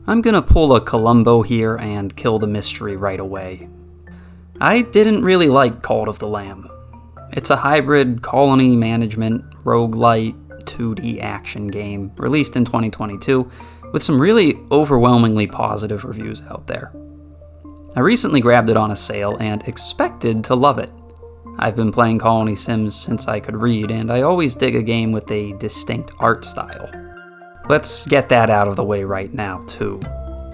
I'm gonna pull a Columbo here and kill the mystery right away. I didn't really like Cult of the Lamb. It's a hybrid colony management, roguelite, 2D action game released in 2022 with some really overwhelmingly positive reviews out there. I recently grabbed it on a sale and expected to love it. I've been playing Colony Sims since I could read, and I always dig a game with a distinct art style. Let's get that out of the way right now, too.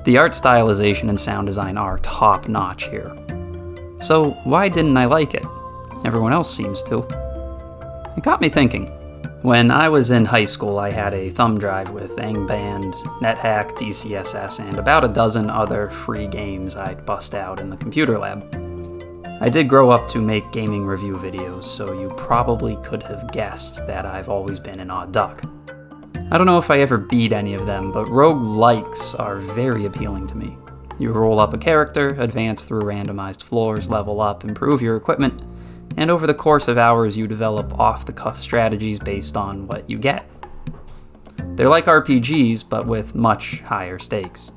The art stylization and sound design are top-notch here. So why didn't I like it? Everyone else seems to. It got me thinking. When I was in high school, I had a thumb drive with Angband, NetHack, DCSS, and about a dozen other free games I'd bust out in the computer lab. I did grow up to make gaming review videos, so you probably could have guessed that I've always been an odd duck. I don't know if I ever beat any of them, but roguelikes are very appealing to me. You roll up a character, advance through randomized floors, level up, improve your equipment, and over the course of hours you develop off-the-cuff strategies based on what you get. They're like RPGs, but with much higher stakes.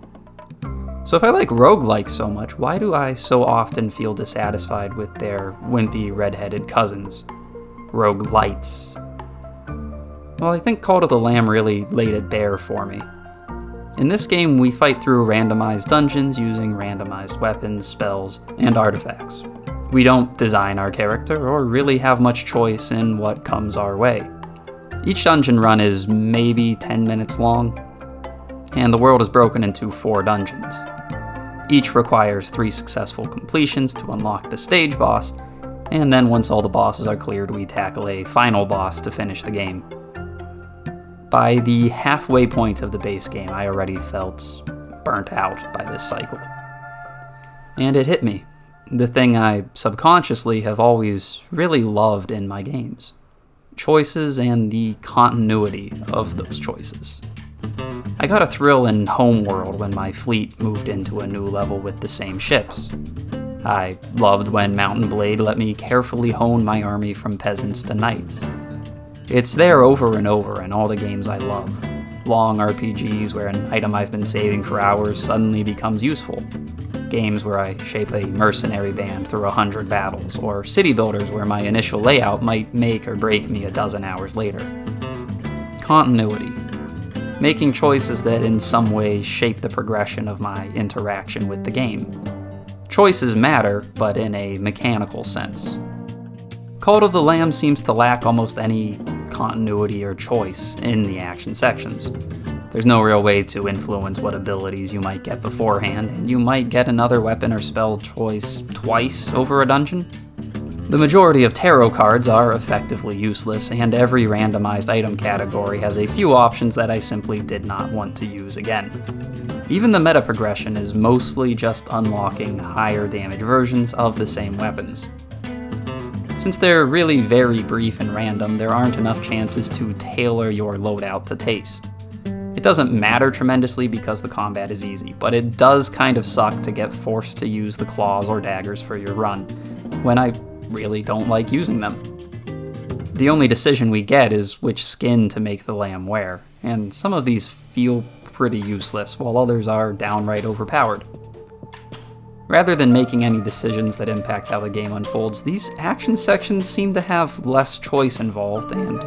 So if I like roguelikes so much, why do I so often feel dissatisfied with their wimpy red-headed cousins? Roguelites. Well, I think Cult of the Lamb really laid it bare for me. In this game, we fight through randomized dungeons using randomized weapons, spells, and artifacts. We don't design our character or really have much choice in what comes our way. Each dungeon run is maybe 10 minutes long, and the world is broken into 4 dungeons. Each requires 3 successful completions to unlock the stage boss, and then once all the bosses are cleared, we tackle a final boss to finish the game. By the halfway point of the base game, I already felt burnt out by this cycle. And it hit me. The thing I subconsciously have always really loved in my games. Choices and the continuity of those choices. I got a thrill in Homeworld when my fleet moved into a new level with the same ships. I loved when Mountain Blade let me carefully hone my army from peasants to knights. It's there over and over in all the games I love. Long RPGs where an item I've been saving for hours suddenly becomes useful. Games where I shape a mercenary band through 100 battles, or city builders where my initial layout might make or break me a dozen hours later. Continuity. Making choices that in some way shape the progression of my interaction with the game. Choices matter, but in a mechanical sense. Cult of the Lamb seems to lack almost any continuity or choice in the action sections. There's no real way to influence what abilities you might get beforehand, and you might get another weapon or spell choice twice over a dungeon. The majority of tarot cards are effectively useless, and every randomized item category has a few options that I simply did not want to use again. Even the meta progression is mostly just unlocking higher damage versions of the same weapons. Since they're really very brief and random, there aren't enough chances to tailor your loadout to taste. It doesn't matter tremendously because the combat is easy, but it does kind of suck to get forced to use the claws or daggers for your run, when I really don't like using them. The only decision we get is which skin to make the lamb wear, and some of these feel pretty useless, while others are downright overpowered. Rather than making any decisions that impact how the game unfolds, these action sections seem to have less choice involved and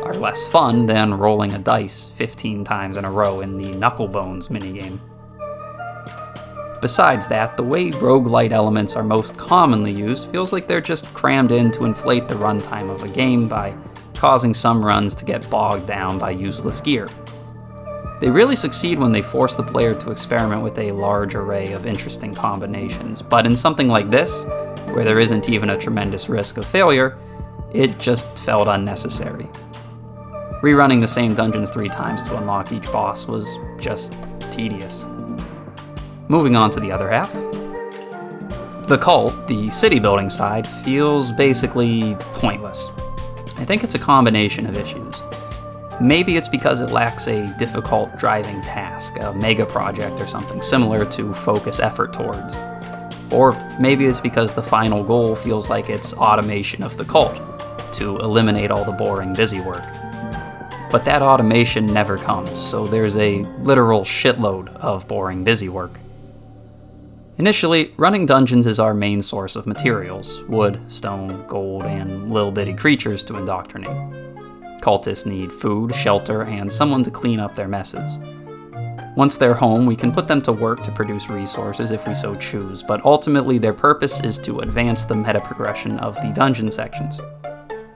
are less fun than rolling a dice 15 times in a row in the Knucklebones minigame. Besides that, the way roguelite elements are most commonly used feels like they're just crammed in to inflate the runtime of a game by causing some runs to get bogged down by useless gear. They really succeed when they force the player to experiment with a large array of interesting combinations, but in something like this, where there isn't even a tremendous risk of failure, it just felt unnecessary. Rerunning the same dungeons 3 times to unlock each boss was just tedious. Moving on to the other half. The cult, the city building side, feels basically pointless. I think it's a combination of issues. Maybe it's because it lacks a difficult driving task, a mega project or something similar to focus effort towards. Or maybe it's because the final goal feels like it's automation of the cult, to eliminate all the boring busy work. But that automation never comes, so there's a literal shitload of boring busy work. Initially, running dungeons is our main source of materials: wood, stone, gold, and little bitty creatures to indoctrinate. Cultists need food, shelter, and someone to clean up their messes. Once they're home, we can put them to work to produce resources if we so choose, but ultimately their purpose is to advance the meta progression of the dungeon sections.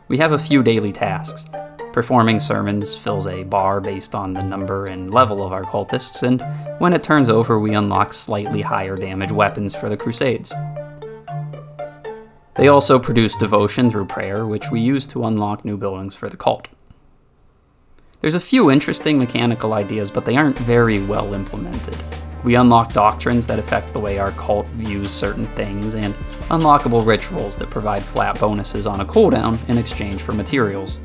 We have a few daily tasks. Performing sermons fills a bar based on the number and level of our cultists, and when it turns over, we unlock slightly higher damage weapons for the crusades. They also produce devotion through prayer, which we use to unlock new buildings for the cult. There's a few interesting mechanical ideas, but they aren't very well implemented. We unlock doctrines that affect the way our cult views certain things, and unlockable rituals that provide flat bonuses on a cooldown in exchange for materials.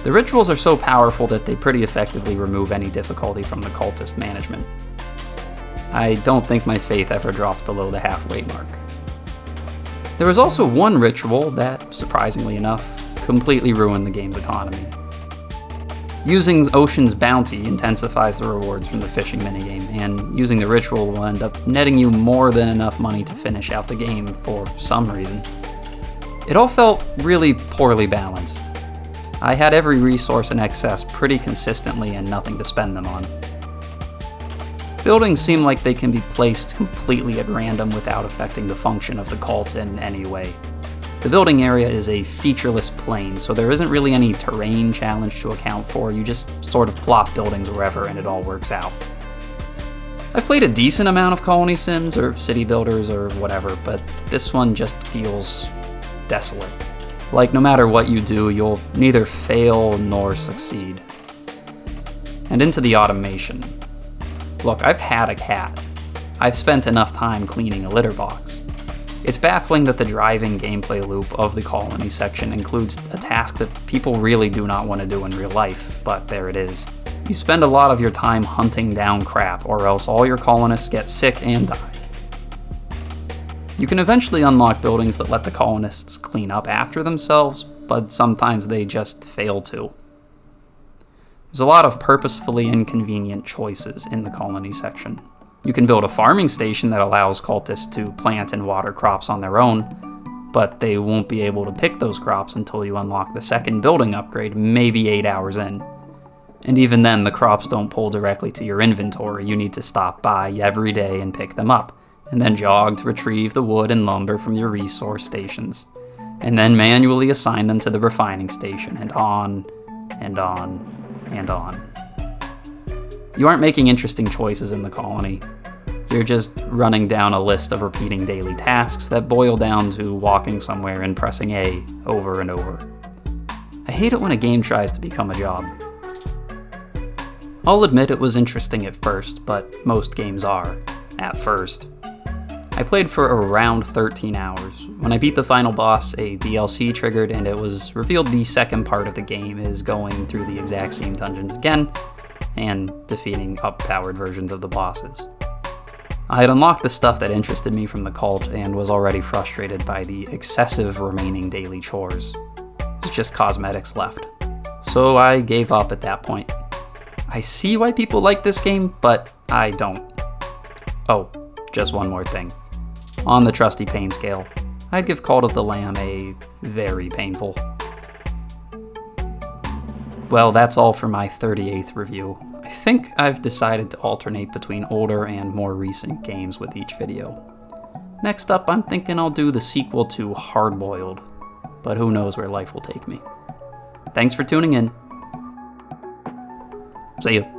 The rituals are so powerful that they pretty effectively remove any difficulty from the cultist management. I don't think my faith ever dropped below the halfway mark. There was also one ritual that, surprisingly enough, completely ruined the game's economy. Using Ocean's Bounty intensifies the rewards from the fishing minigame, and using the ritual will end up netting you more than enough money to finish out the game for some reason. It all felt really poorly balanced. I had every resource in excess pretty consistently and nothing to spend them on. Buildings seem like they can be placed completely at random without affecting the function of the cult in any way. The building area is a featureless plain, so there isn't really any terrain challenge to account for. You just sort of plop buildings wherever and it all works out. I've played a decent amount of colony sims or city builders or whatever, but this one just feels desolate. Like no matter what you do, you'll neither fail nor succeed. And into the automation. Look, I've had a cat. I've spent enough time cleaning a litter box. It's baffling that the driving gameplay loop of the colony section includes a task that people really do not want to do in real life, but there it is. You spend a lot of your time hunting down crap, or else all your colonists get sick and die. You can eventually unlock buildings that let the colonists clean up after themselves, but sometimes they just fail to. There's a lot of purposefully inconvenient choices in the colony section. You can build a farming station that allows cultists to plant and water crops on their own, but they won't be able to pick those crops until you unlock the second building upgrade, maybe 8 hours in. And even then, the crops don't pull directly to your inventory. You need to stop by every day and pick them up, and then jog to retrieve the wood and lumber from your resource stations, and then manually assign them to the refining station, and on, and on, and on. You aren't making interesting choices in the colony. You're just running down a list of repeating daily tasks that boil down to walking somewhere and pressing A over and over. I hate it when a game tries to become a job. I'll admit it was interesting at first, but most games are, at first. I played for around 13 hours. When I beat the final boss, a DLC triggered and it was revealed the second part of the game is going through the exact same dungeons again, and defeating up-powered versions of the bosses. I had unlocked the stuff that interested me from the cult and was already frustrated by the excessive remaining daily chores. There's just cosmetics left. So I gave up at that point. I see why people like this game, but I don't. Oh, just one more thing. On the trusty pain scale, I'd give Cult of the Lamb a very painful. Well, that's all for my 38th review. I think I've decided to alternate between older and more recent games with each video. Next up, I'm thinking I'll do the sequel to Hard Boiled, but who knows where life will take me. Thanks for tuning in. See ya.